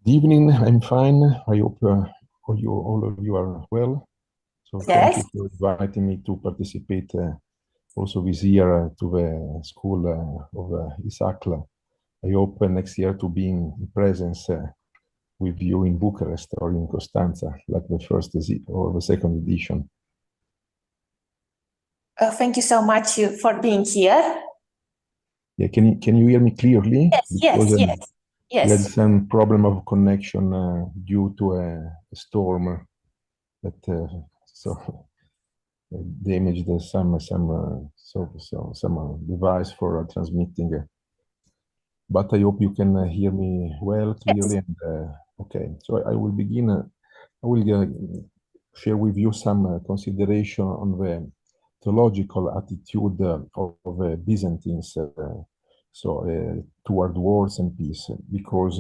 Good evening. I'm fine. I hope all of you are well. So thank you for inviting me to participate also this year to the school of Isakla. I hope next year to be in presence with you in Bucharest or in Constanza, like the first or the second edition. Thank you so much for being here. Yeah, can you hear me clearly? Yes, yes. We had some problem of connection due to a storm that damaged some device for transmitting. But I hope you can hear me well, clearly. Yes. And, okay, so I will begin. I will share with you some consideration on the theological attitude of Byzantines toward wars and peace, because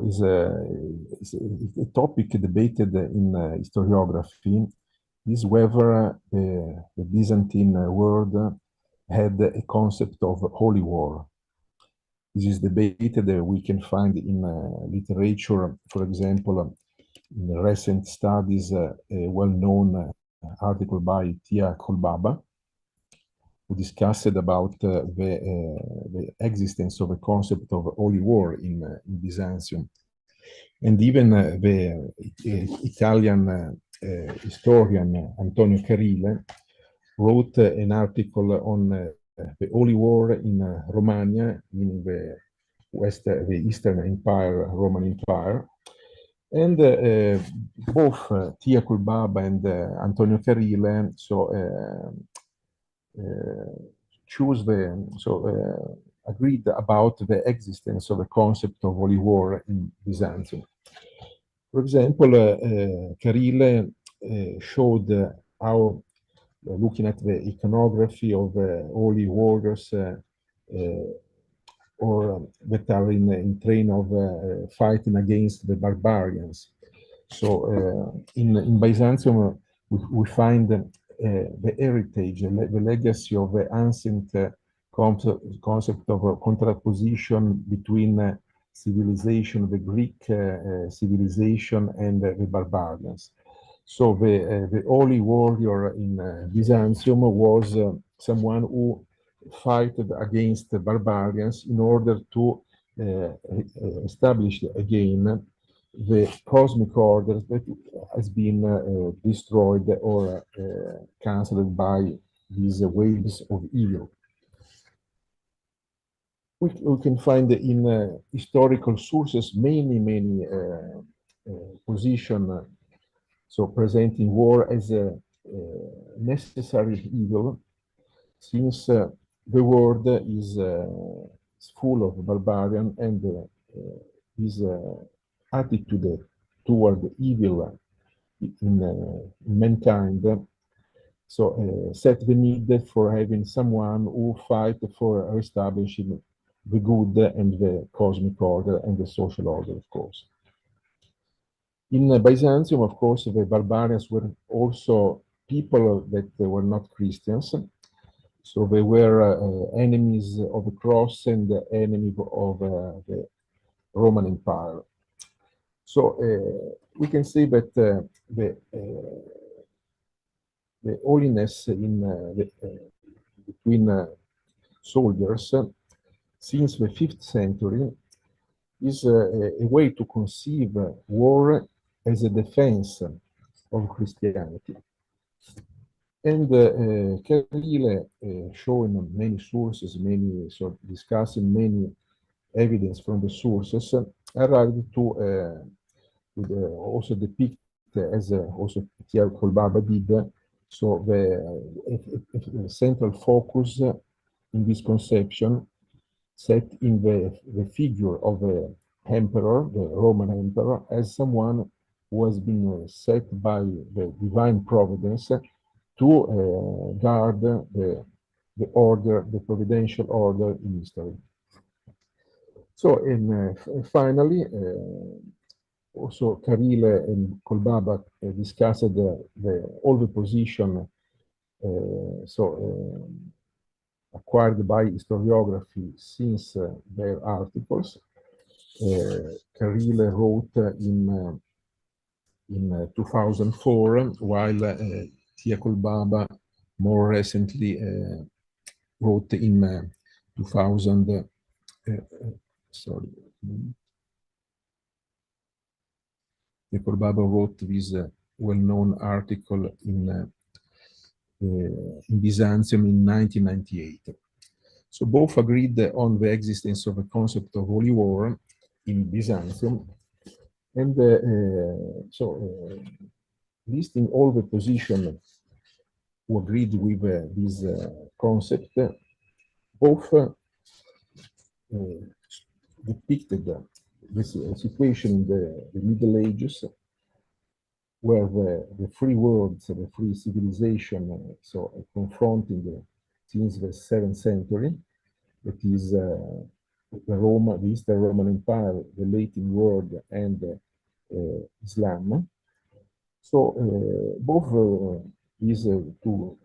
it's a topic debated in historiography is whether the Byzantine world had a concept of holy war. This is debated. We can find in literature, for example, in recent studies, a well-known article by Tia Kolbaba, who discussed about the existence of a concept of holy war in Byzantium. And even the Italian historian Antonio Carile wrote an article on the holy war in Romania, meaning the Eastern Empire, Roman Empire. And both Tia Kolbaba and Antonio Carile agreed about the existence of a concept of holy war in Byzantium. For example, Carile showed how, looking at the iconography of holy warriors or that are in train of fighting against the barbarians. So in Byzantium, we find the heritage, the legacy of the ancient concept of a contraposition between civilization, the Greek civilization, and the barbarians. So the holy warrior in Byzantium was someone who fought against the barbarians in order to establish again the cosmic order that has been destroyed or cancelled by these waves of evil. We can find in historical sources many positions presenting war as a necessary evil, since the world is full of barbarian, and his attitude toward evil in mankind set the need for having someone who fight for establishing the good and the cosmic order and the social order, of course. In Byzantium, of course, the barbarians were also people that were not Christians. So they were enemies of the cross and enemies of the Roman Empire. So we can say that the holiness between soldiers since the 5th century is a way to conceive war as a defense of Christianity. And Carile, showing many sources, discussing many evidence from the sources, arrived to also depict, as also Tia Kolbaba did, so the central focus in this conception set in the figure of the emperor, the Roman emperor, as someone who has been set by the divine providence to guard the order, the providential order in history. So, finally, also Carile and Kolbaba discussed all the position acquired by historiography since their articles. Kirill wrote in 2004, while Tiakul Baba more recently wrote in 2000. Sorry. Tiakul Baba wrote this well-known article in Byzantium in 1998. So both agreed on the existence of a concept of holy war in Byzantium, and listing all the positions who agreed with this concept, both depicted this situation in the Middle Ages, where the free worlds, the free civilization, confronting since the 7th century, that is the Eastern Roman Empire, the Latin world, and Islam. So both these two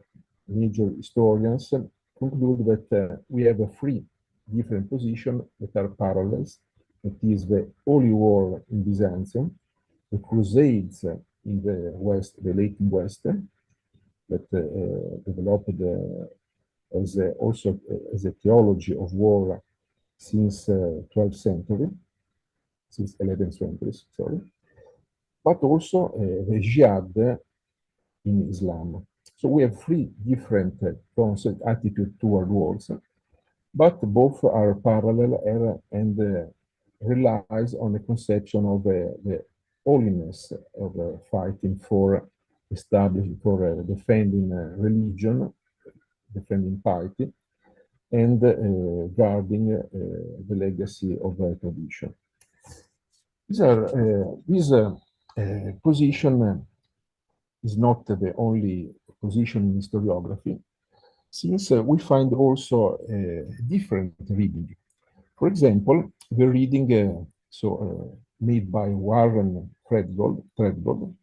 major historians conclude that we have three different positions that are parallels. That is the Holy War in Byzantium, the Crusades in the West, the Latin West, that developed also as a theology of war since 12th century, since 11th century, sorry, but also the jihad in Islam. So we have three different concept attitude toward wars, but both are parallel and relies on the conception of the holiness of fighting for establishing, for defending religion, defending piety, and guarding the legacy of tradition. This position is not the only position in historiography, since we find also different reading. For example, the reading made by Warren Threadgold,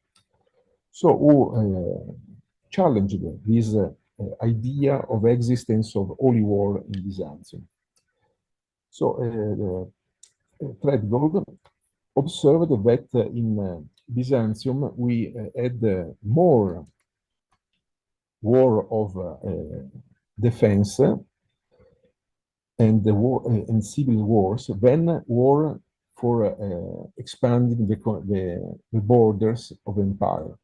who challenged this idea of existence of holy war in Byzantium. So Threadgold observed that in Byzantium we had more war of defense and the war and civil wars than war for expanding the borders of empire.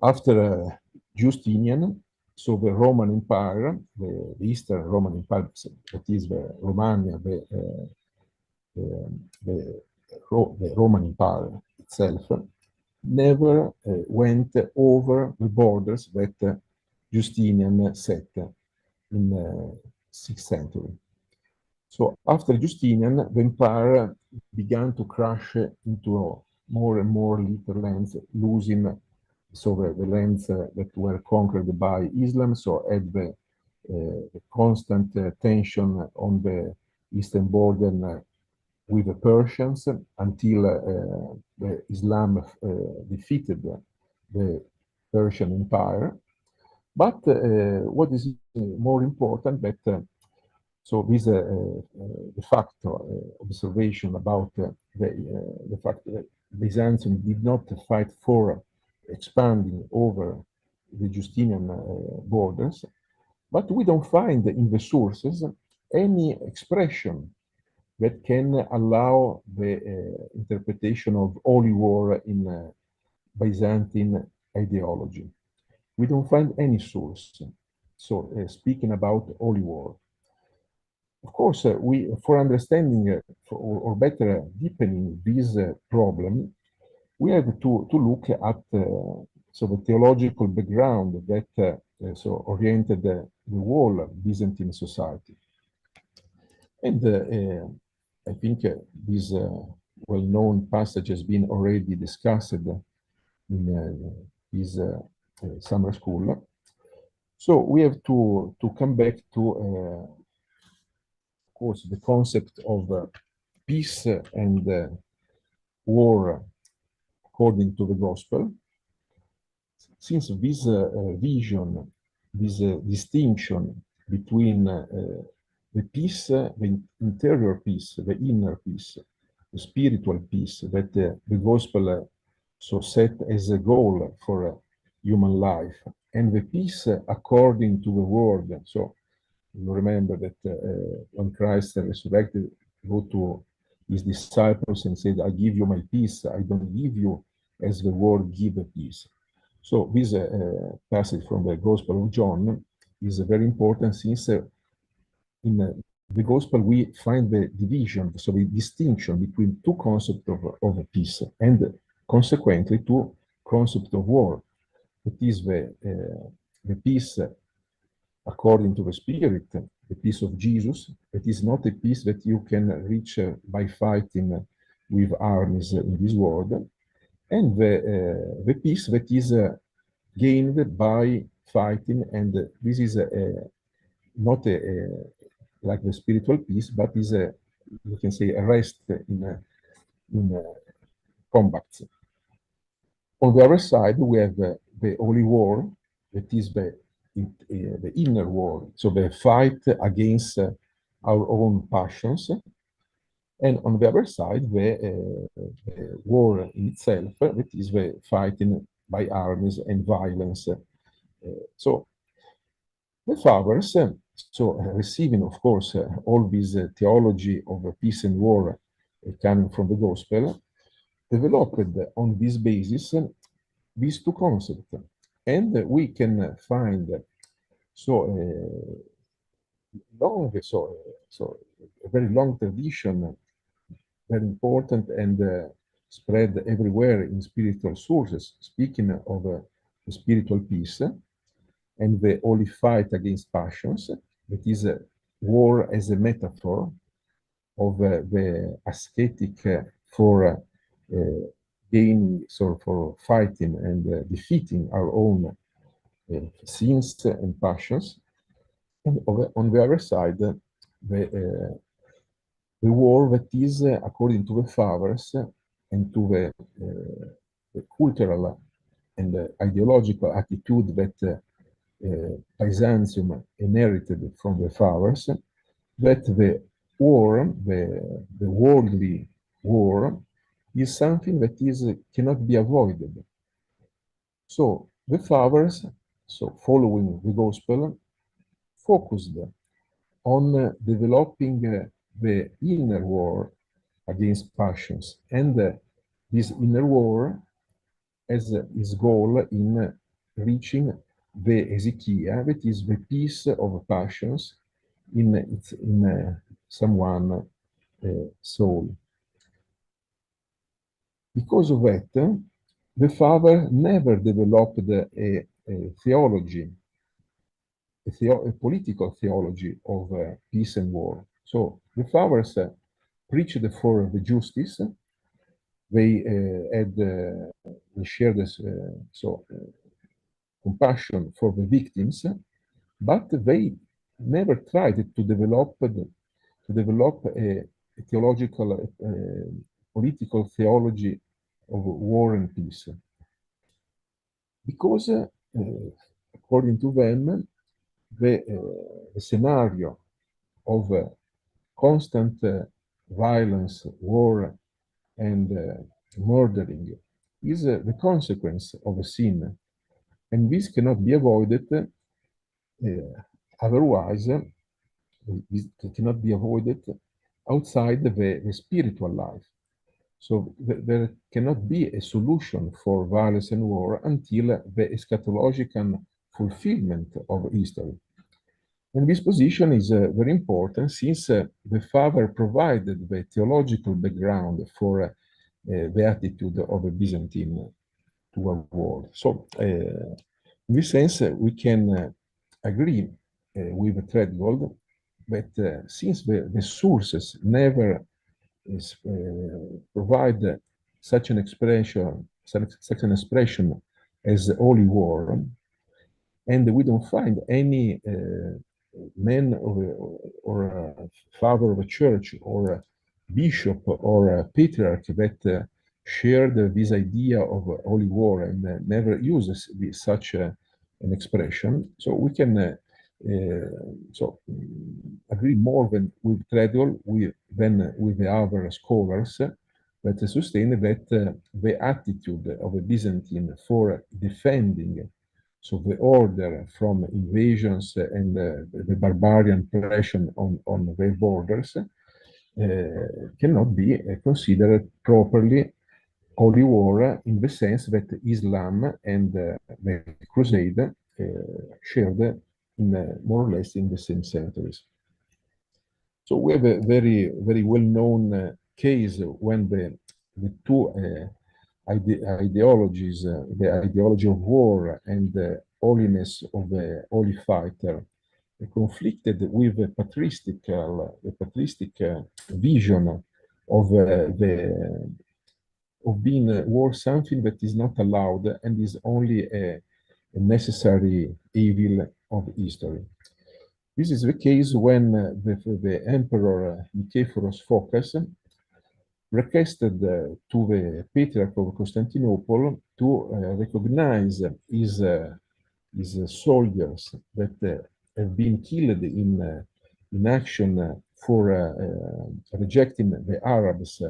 After Justinian, so the Roman Empire, the Eastern Roman Empire, that is the Romania, the Roman Empire itself, never went over the borders that Justinian set in the 6th century. So after Justinian, the empire began to crash into more and more little lands, losing the lands that were conquered by Islam, so had the constant tension on the eastern border with the Persians until the Islam defeated the Persian Empire. But what is more important that this the factor observation about the fact that Byzantium did not fight for expanding over the Justinian borders, but we don't find in the sources any expression that can allow the interpretation of holy war in Byzantine ideology. We don't find any source speaking about holy war. Of course, for understanding or better deepening this problem, we have to look at the theological background that oriented the whole Byzantine society. And I think this well-known passage has been already discussed in this summer school. So we have to come back to, of course, the concept of peace and war according to the gospel. Since this vision, this distinction between the peace, the interior peace, the inner peace, spiritual peace that the gospel so set as a goal for human life, and the peace according to the word. So you remember that when Christ resurrected, go to his disciples and said, I give you my peace, I don't give you as the world give a peace. So this passage from the Gospel of John is very important, since in the Gospel we find the division, so the distinction between two concepts of peace, and consequently two concepts of war. It is the peace according to the Spirit, the peace of Jesus. It is not a peace that you can reach by fighting with armies in this world, and the peace that is gained by fighting, and this is not like the spiritual peace, but is you can say a rest in combats. On the other side, we have the holy war, that is the inner war, so the fight against our own passions. And on the other side, the war in itself, that is the fighting by armies and violence. So the fathers, receiving, of course, all this theology of peace and war coming from the gospel, developed on this basis these two concepts. And we can find a very long tradition, very important, and spread everywhere in spiritual sources, speaking of the spiritual peace and the holy fight against passions. That is war as a metaphor of the ascetic for gaining, so for fighting and defeating our own sins and passions. And on the other side, the war that is according to the fathers and to the cultural and ideological attitude that Byzantium inherited from the fathers, that the war, the worldly war, is something that cannot be avoided. So the fathers, following the gospel, focused on developing the inner war against passions, and this inner war as its goal in reaching the ediția, that is the peace of passions in someone's soul. Because of that, the father never developed a theology, a political theology of peace and war. So the fathers preached for the justice. They they shared this compassion for the victims, but they never tried to develop a theological, political theology of war and peace, because according to them, the scenario of constant violence, war, and murdering is the consequence of a sin, and this cannot be avoided. Otherwise, this cannot be avoided outside the spiritual life. So there cannot be a solution for violence and war until the eschatological fulfillment of history. And this position is very important, since the father provided the theological background for the attitude of a Byzantine toward war. So in this sense, we can agree with Treadgold that since the sources never provide such an expression as holy war, and we don't find any man or father of a church or a bishop or a patriarch that shared this idea of holy war and never uses such an expression. So we can So agree more than with Treadwell than with the other scholars that sustain that the attitude of the Byzantine for defending the order from invasions and the barbarian oppression on their borders cannot be considered properly holy war in the sense that Islam and the Crusade shared in more or less in the same centuries. So we have a very, very well-known case when the two ideologies, the ideology of war and the holiness of the holy fighter, conflicted with the patristic vision of being war something that is not allowed and is only a necessary evil of history. This is the case when the Emperor Nicephorus Phocas requested to the Patriarch of Constantinople to recognize his soldiers that have been killed in action for rejecting the Arabs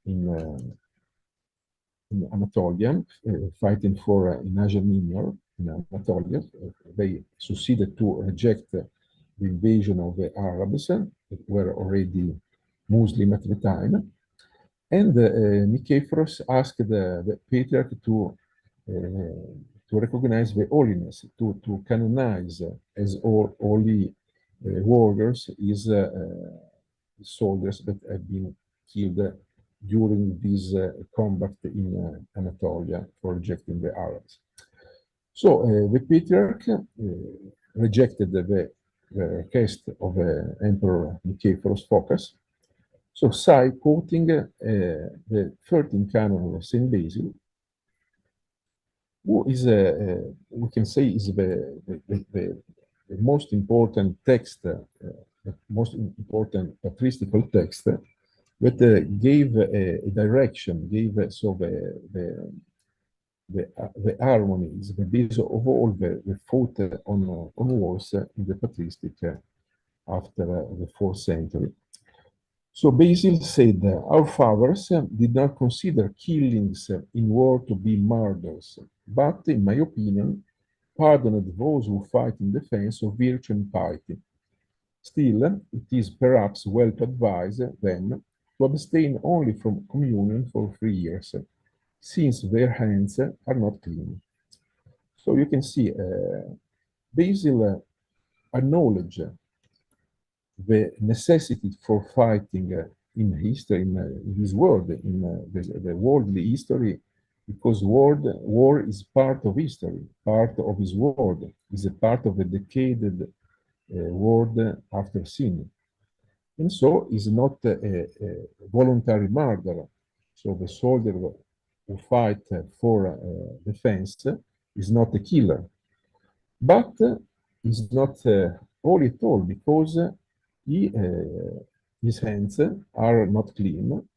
in Anatolia, fighting for in Asia Minor, in Anatolia. They succeeded to reject the invasion of the Arabs, that were already Muslim at the time. And Nicephorus asked the Patriarch to recognize the holiness, to canonize as holy warriors his soldiers that have been killed during this combat in Anatolia for rejecting the Arabs. So the Patriarch rejected the request of Emperor Nicephorus Phocas. So, quoting the 13th canon of Saint Basil, who is, we can say, is the most important text, the most important patristical text that gave a direction, gave the harmonies, the base of all the thought on wars in the patristic after the 4th century. So Basil said, our fathers did not consider killings in war to be murders, but, in my opinion, pardoned those who fight in defense of virtue and piety. Still, it is perhaps well to advise them to abstain only from communion for 3 years, since their hands are not clean. So you can see Basil acknowledged the necessity for fighting in history, in this world, in the worldly history, because war is part of history, part of his world, is a part of a decayed world after sin. And so is not a voluntary murder. So the soldier who fight for defense is not a killer, but is not holy at all, because his hands are not clean.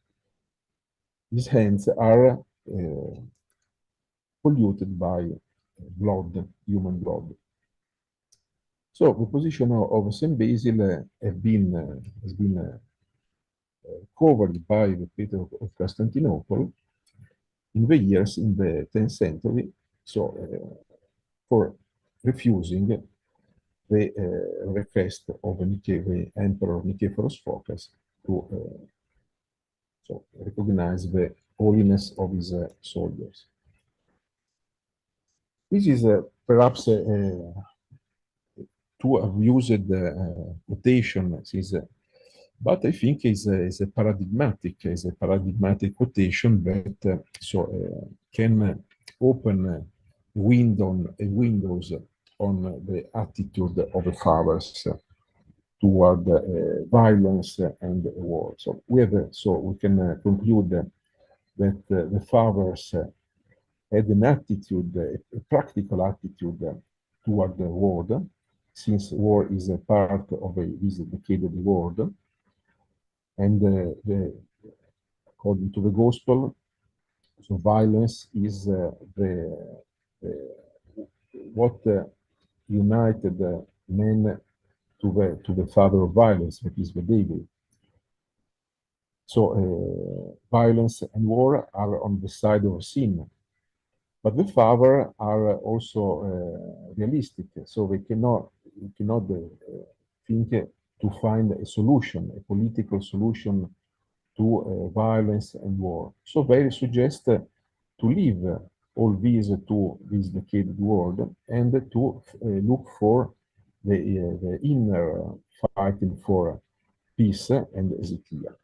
His hands are polluted by blood, human blood. So the position of Saint Basil has been covered by the Peter of Constantinople in the years in the 10th century. So for refusing the request of the Emperor Nicephorus Phocas to recognize the holiness of his soldiers. This is perhaps too abused quotation, but I think is a paradigmatic quotation that can open windows on the attitude of the fathers toward violence and war. So we can conclude that the fathers had an attitude, a practical attitude toward the world, since war is a part of this decayed world, and according to the gospel, so violence is what united man to the father of violence, that is the devil. So violence and war are on the side of sin, but the father are also realistic, so we cannot think to find a solution, a political solution to violence and war. So they suggest to leave all these to this decayed world and to look for the inner fighting for peace and Ezekiel.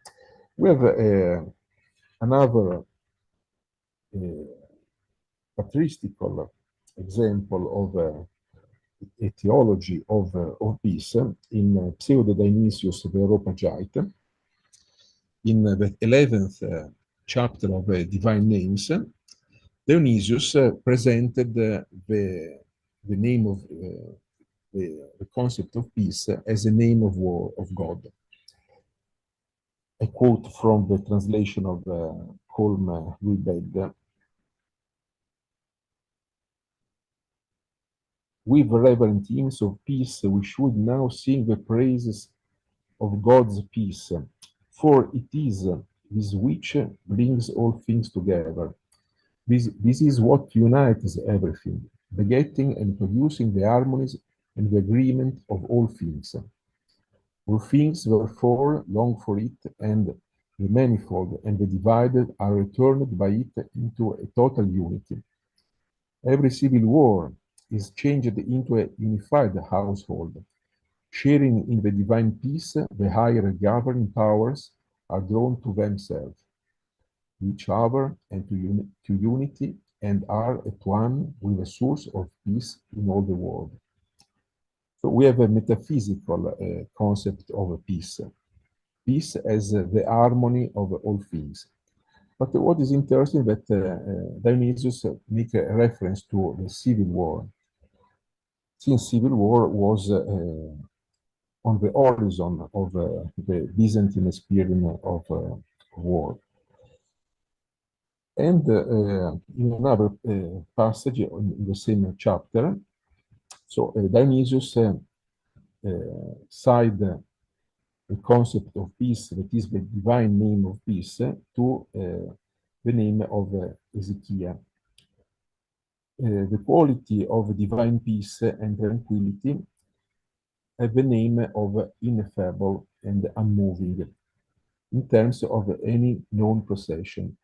We have another patristical example of a theology of peace in Pseudo-Dionysius the Areopagite. In the 11th chapter of Divine Names, Dionysius presented the name of the concept of peace as a name of war of God. A quote from the translation of Colm Wilbeg. With reverent hymns of peace, we should now sing the praises of God's peace, for it is this which brings all things together. This is what unites everything, begetting and producing the harmonies and the agreement of all things. All things, therefore, long for it, and the manifold and the divided are returned by it into a total unity. Every civil war is changed into a unified household. Sharing in the divine peace, the higher governing powers are drawn to themselves, each other, and to unity, and are at one with the source of peace in all the world. So we have a metaphysical concept of peace. Peace as the harmony of all things. But what is interesting that Dionysius makes a reference to the civil war. Since civil war was on the horizon of the Byzantine experience of war. And in another passage in the same chapter, so Dionysius side the concept of peace, that is the divine name of peace, to the name of Ezekiel. The quality of divine peace and tranquility have the name of ineffable and unmoving in terms of any known procession.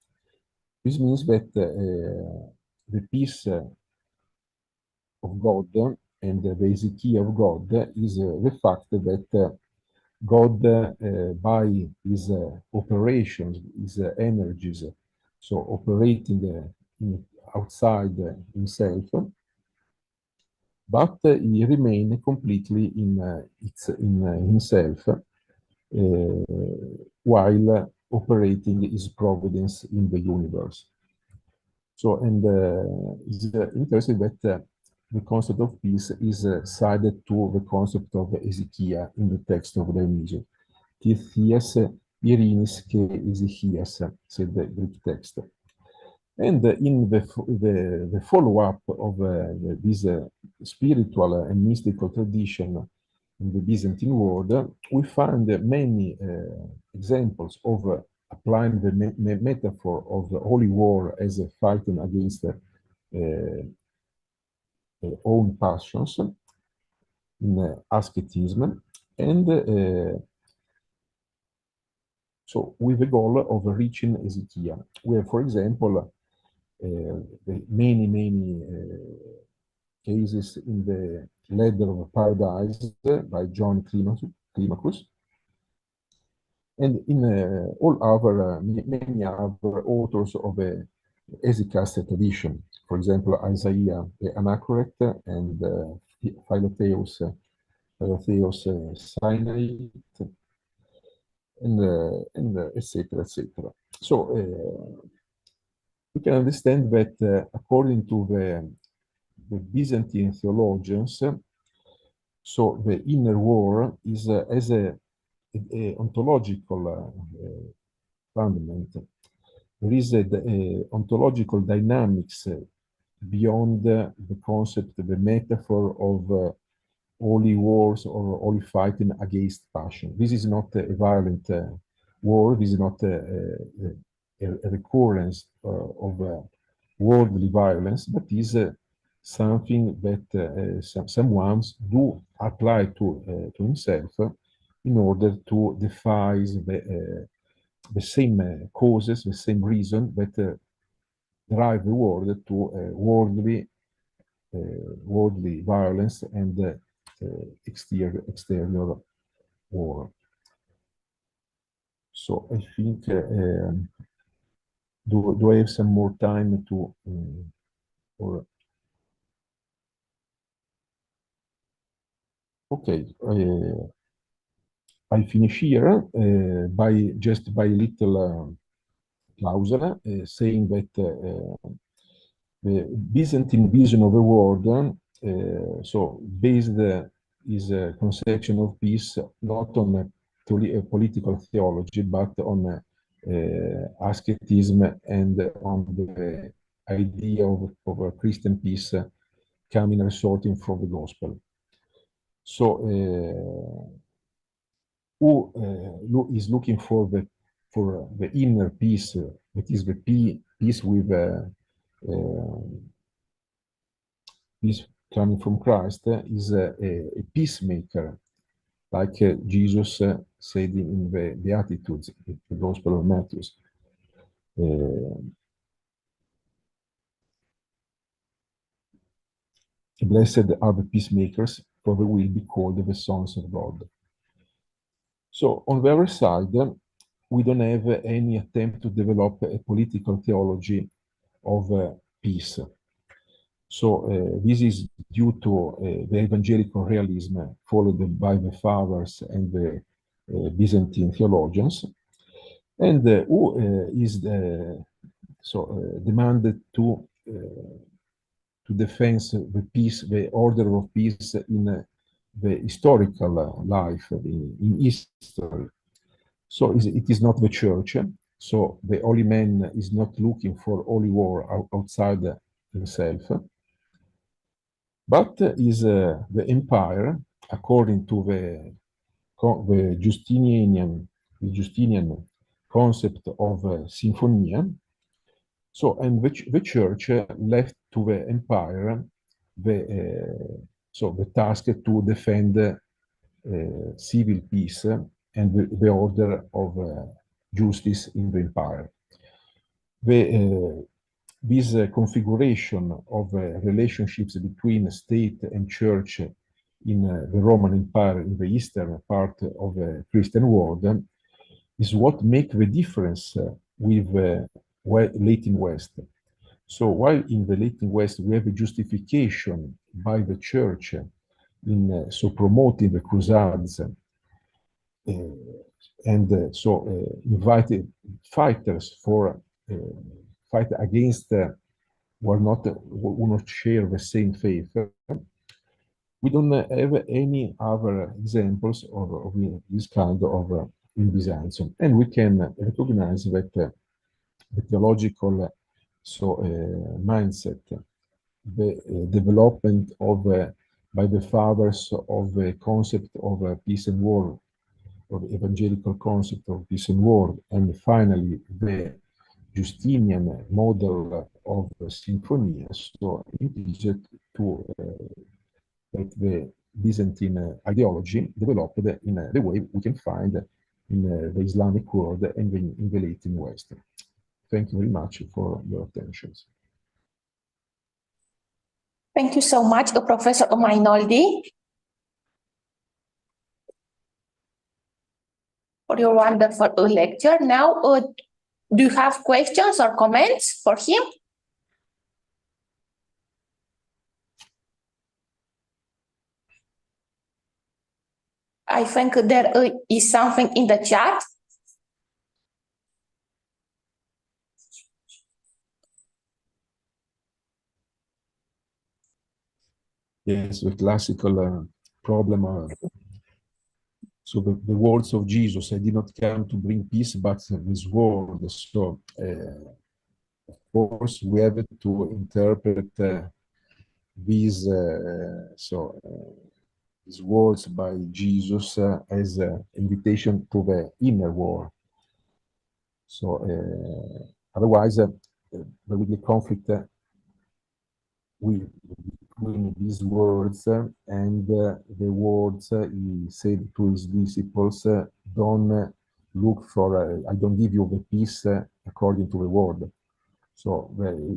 This means that the peace of God and the Ezekiel of God is the fact that God, by his operations, his energies, so operating outside himself, but he remains completely in himself while operating his providence in the universe. So, and it's interesting that the concept of peace is sided to the concept of Ezekiel in the text of Dionysius. Tithias irinis ke Ezechias, said the Greek text. And in the follow-up of this spiritual and mystical tradition in the Byzantine world, we find many examples of applying the metaphor of the holy war as a fighting against own passions in asceticism, and so with the goal of reaching Ezekiel. We have, for example, many cases in the Ladder of Paradise by John Climacus, and in all other many other authors of the Hesychast tradition. For example, Isaiah the Anachorete and Philotheos Sinai, and etc. etc. So we can understand that according to the Byzantine theologians, so the inner war is as a ontological fundament. There is a ontological dynamics beyond the concept, the metaphor of holy wars or holy fighting against passion. This is not a violent war. This is not a recurrence of worldly violence, but is something that someone do apply to himself in order to defy the same causes, the same reason that drive the world to worldly violence and external war. So I think, do I have some more time to, or? Okay, I finish here by a little clausula saying that the Byzantine vision of the world, so based is a conception of peace not on a political theology, but on asceticism and on the idea of a Christian peace coming resulting from the gospel. So who is looking for the inner peace, that is the peace with peace coming from Christ, is a peacemaker, like Jesus said in the Beatitudes, the Gospel of Matthew. Blessed are the peacemakers, for they will be called the sons of God. So on the other side, we don't have any attempt to develop a political theology of peace. So this is due to the evangelical realism followed by the fathers and the Byzantine theologians, and who is demanded to defend the peace, the order of peace in the historical life, in history. So it is not the church. So the holy man is not looking for holy war outside himself, but is the empire, according to the Justinian concept of symphonia. So, and the church left to the empire the task to defend civil peace and the order of justice in the empire. This configuration of relationships between state and church in the Roman Empire, in the eastern part of the Christian world, is what makes the difference with Latin West. So while in the Latin West we have a justification by the church in promoting the crusades and invited fighters for fight against who not share the same faith. We don't have any other examples of this kind of in Byzanz, and we can recognize that the theological mindset, the development of by the fathers of the concept of peace and war, or the evangelical concept of peace and war, and finally the Justinian model of symphonia, so it is to that the Byzantine ideology developed in the way we can find in the Islamic world and in the Latin West. Thank you very much for your attention. Thank you so much, Professor Mainoldi, for your wonderful lecture. Now, do you have questions or comments for him? I think there is something in the chat. Yes, the classical problem. So the words of Jesus, I did not come to bring peace, but this world. So, of course, we have to interpret these these words by Jesus as an invitation to the inner war. So otherwise, there will be a conflict between these words and the words he said to his disciples, don't look for, I don't give you the peace according to the word. So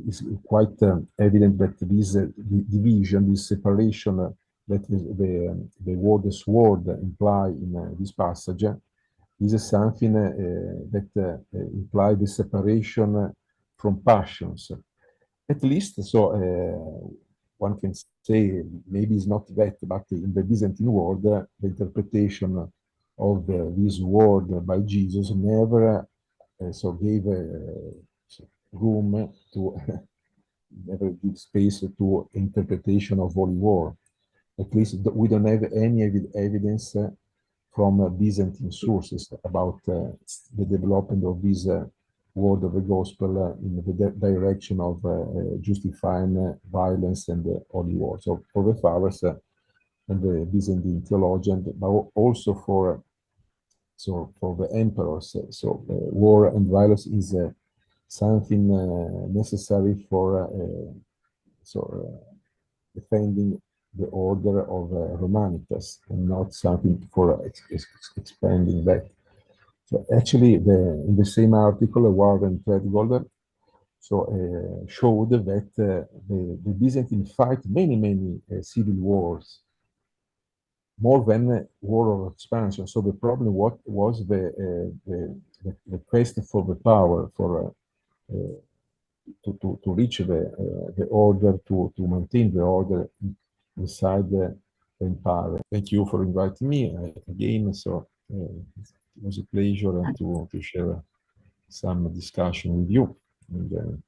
it's quite evident that this division, this separation that the word sword imply in this passage is something that implies the separation from passions. At least, so one can say, maybe it's not that, but in the Byzantine world, the interpretation of this word by Jesus never so gave room to never give space to interpretation of holy war. At least we don't have any evidence from Byzantine sources about the development of this word of the gospel in the direction of justifying violence and holy war. So for the fathers and the Byzantine theologians, but also for the emperors, war and violence is something necessary for defending the order of Romanitas, and not something for expanding that. So actually, in the same article, Warren Treadgold showed that the Byzantine fight many civil wars, more than war of expansion. So the problem was the quest for the power, for to reach the order, to maintain the order inside the empire. Thank you for inviting me again. So it was a pleasure to share some discussion with you. And